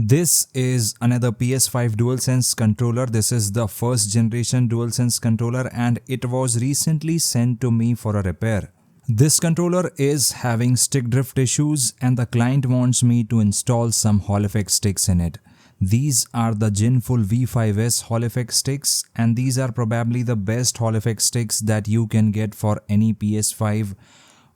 This is another PS5 DualSense controller. This is the first generation DualSense controller and it was recently sent to me for a repair. This controller is having stick drift issues and the client wants me to install some Hall effect sticks in it. These are the Ginfull V5S Hall effect sticks and these are probably the best Hall effect sticks that you can get for any PS5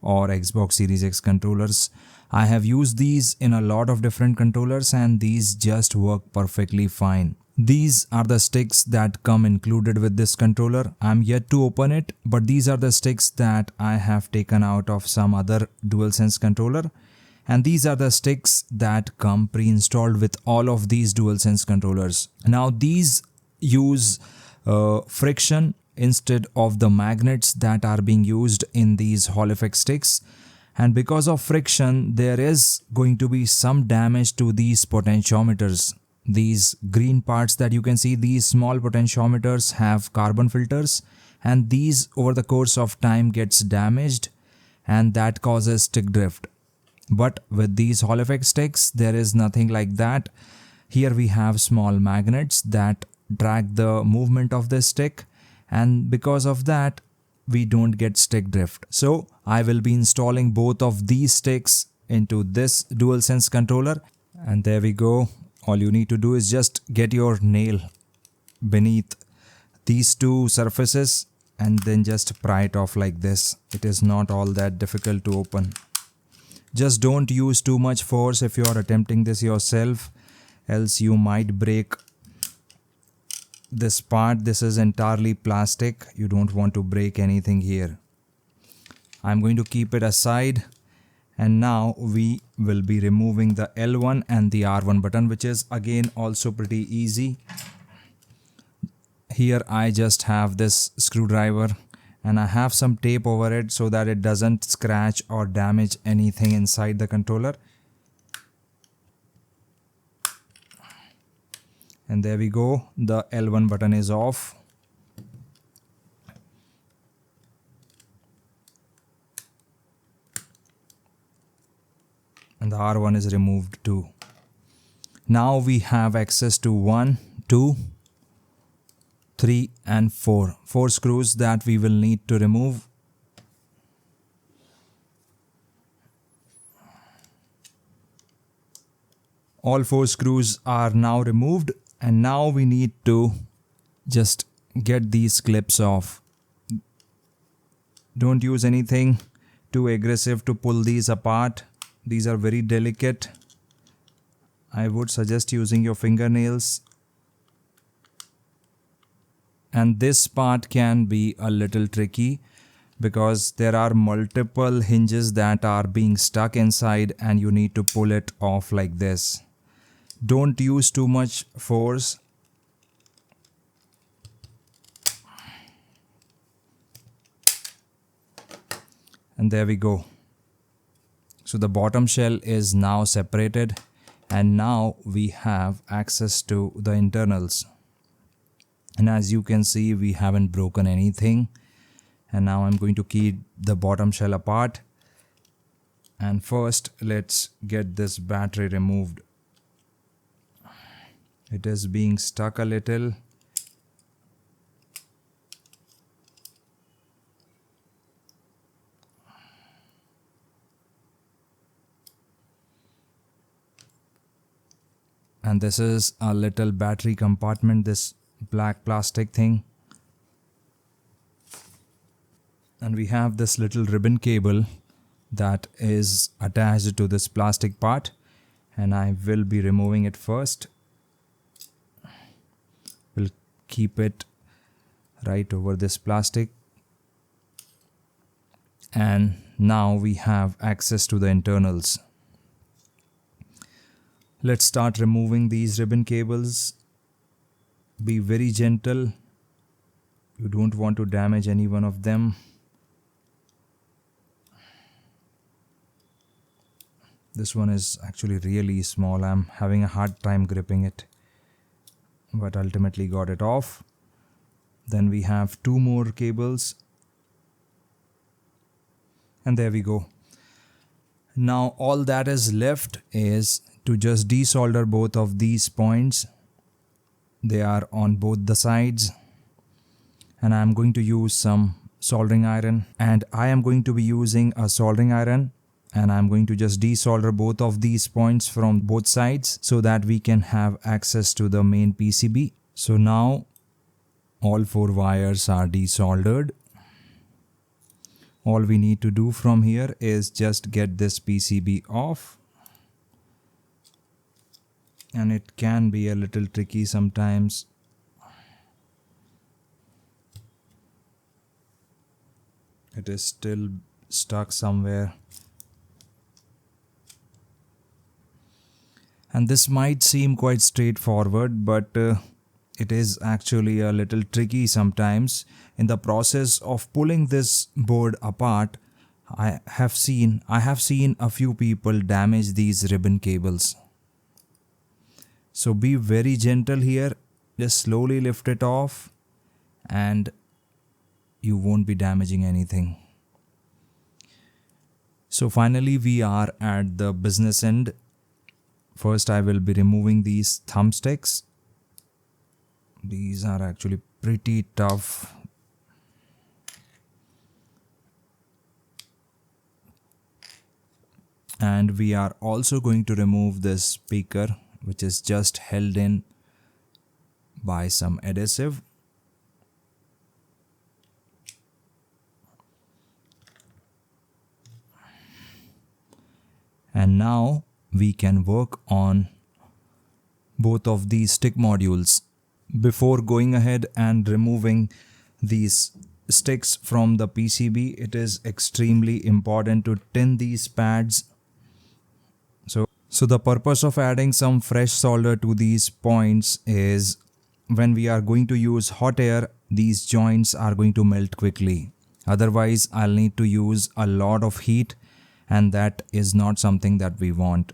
or Xbox Series X controllers. I have used these in a lot of different controllers and these just work perfectly fine. These are the sticks that come included with this controller. I'm yet to open it, but these are the sticks that I have taken out of some other DualSense controller. And these are the sticks that come pre-installed with all of these DualSense controllers. Now these use friction instead of the magnets that are being used in these Hall effect sticks. And because of friction, there is going to be some damage to these potentiometers. These green parts that you can see, these small potentiometers have carbon filters and these over the course of time gets damaged and that causes stick drift. But with these Hall effect sticks, there is nothing like that. Here we have small magnets that track the movement of the stick and because of that, we don't get stick drift. So I will be installing both of these sticks into this DualSense controller and there we go. All you need to do is just get your nail beneath these two surfaces and then just pry it off like this. It is not all that difficult to open. Just don't use too much force if you are attempting this yourself, else you might break this part. This is entirely plastic. You don't want to break anything here. I'm going to keep it aside and now we will be removing the L1 and the R1 button, which is again also pretty easy. Here I just have this screwdriver and I have some tape over it so that it doesn't scratch or damage anything inside the controller. And there we go, the L1 button is off. And the R1 is removed too. Now we have access to 1, 2, 3 and 4. 4 screws that we will need to remove. All 4 screws are now removed and now we need to just get these clips off. Don't use anything too aggressive to pull these apart. These are very delicate. I would suggest using your fingernails. And this part can be a little tricky because there are multiple hinges that are being stuck inside and you need to pull it off like this. Don't use too much force. And there we go. So the bottom shell is now separated and now we have access to the internals. And as you can see, we haven't broken anything. And now I'm going to keep the bottom shell apart. And first, let's get this battery removed. It is being stuck a little. And this is a little battery compartment, this black plastic thing. And we have this little ribbon cable that is attached to this plastic part. And I will be removing it first. We'll keep it right over this plastic. And now we have access to the internals. Let's start removing these ribbon cables. Be very gentle. You don't want to damage any one of them. This one is actually really small. I'm having a hard time gripping it, but ultimately got it off. Then we have 2 more cables. And there we go. Now all that is left is to just desolder both of these points. They are on both the sides, and I am going to use some soldering iron, and I am going to be using a soldering iron, and I'm going to just desolder both of these points from both sides so that we can have access to the main PCB. So now all 4 wires are desoldered. All we need to do from here is just get this PCB off. And it can be a little tricky sometimes. It is still stuck somewhere. And this might seem quite straightforward, but it is actually a little tricky sometimes. In the process of pulling this board apart, I have seen a few people damage these ribbon cables. So be very gentle here, just slowly lift it off and you won't be damaging anything. So finally we are at the business end. First I will be removing these thumbsticks. These are actually pretty tough. And we are also going to remove this speaker, which is just held in by some adhesive. And now we can work on both of these stick modules. Before going ahead and removing these sticks from the PCB, it is extremely important to tin these pads. So the purpose of adding some fresh solder to these points is when we are going to use hot air, these joints are going to melt quickly. Otherwise, I'll need to use a lot of heat, and that is not something that we want.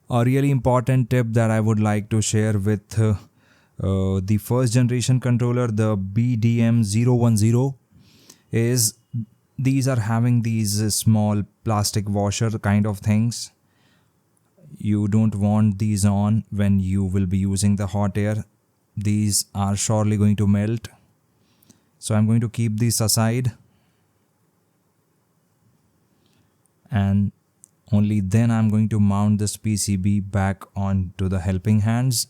A really important tip that I would like to share with the first generation controller, the BDM010, is these are having these small plastic washer kind of things. You don't want these on when you will be using the hot air. These are surely going to melt. So I'm going to keep these aside. And only then I'm going to mount this PCB back onto the helping hands.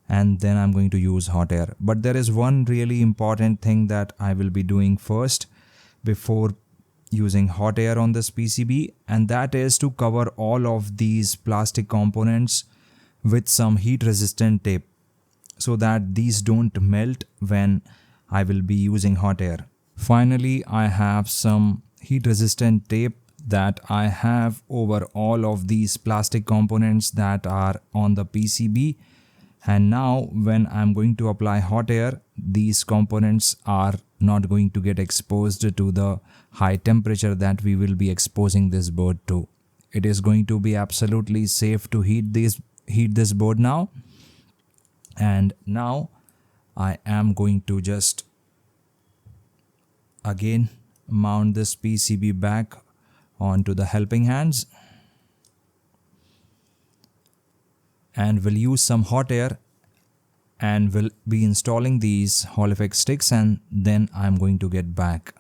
And then I'm going to use hot air. But there is one really important thing that I will be doing first before using hot air on this PCB, and that is to cover all of these plastic components with some heat resistant tape so that these don't melt when I will be using hot air. Finally, I have some heat resistant tape that I have over all of these plastic components that are on the PCB, and now when I'm going to apply hot air, these components are not going to get exposed to the high temperature that we will be exposing this board to. It is going to be absolutely safe to heat this board now. And now I am going to just again mount this PCB back onto the helping hands, and we'll use some hot air and we'll be installing these Hall effect sticks, and then I'm going to get back.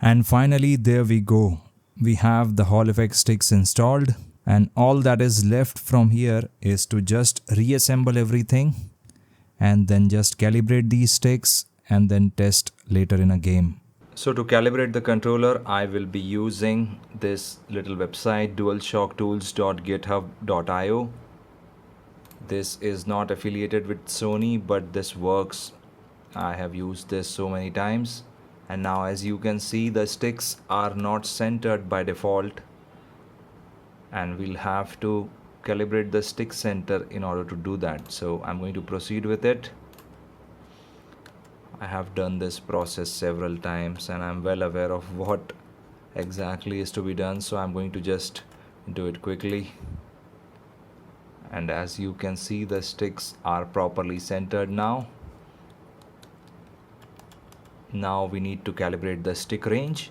And finally, there we go. We have the Hall effect sticks installed, and all that is left from here is to just reassemble everything and then just calibrate these sticks and then test later in a game. So to calibrate the controller, I will be using this little website, dualshocktools.github.io. This is not affiliated with Sony, but this works. I have used this so many times. And now as you can see, the sticks are not centered by default. And we'll have to calibrate the stick center in order to do that. So I'm going to proceed with it. I have done this process several times and I'm well aware of what exactly is to be done. So I'm going to just do it quickly. And as you can see, the sticks are properly centered now. Now we need to calibrate the stick range.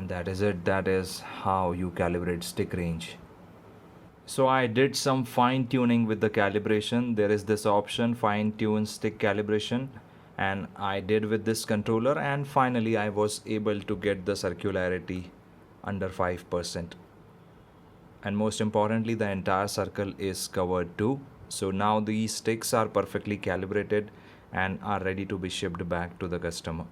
And that is it. That is how you calibrate stick range. So I did some fine tuning with the calibration. There is this option, fine tune stick calibration, and I did with this controller, and finally I was able to get the circularity under 5%. And most importantly, the entire circle is covered too. So now these sticks are perfectly calibrated and are ready to be shipped back to the customer.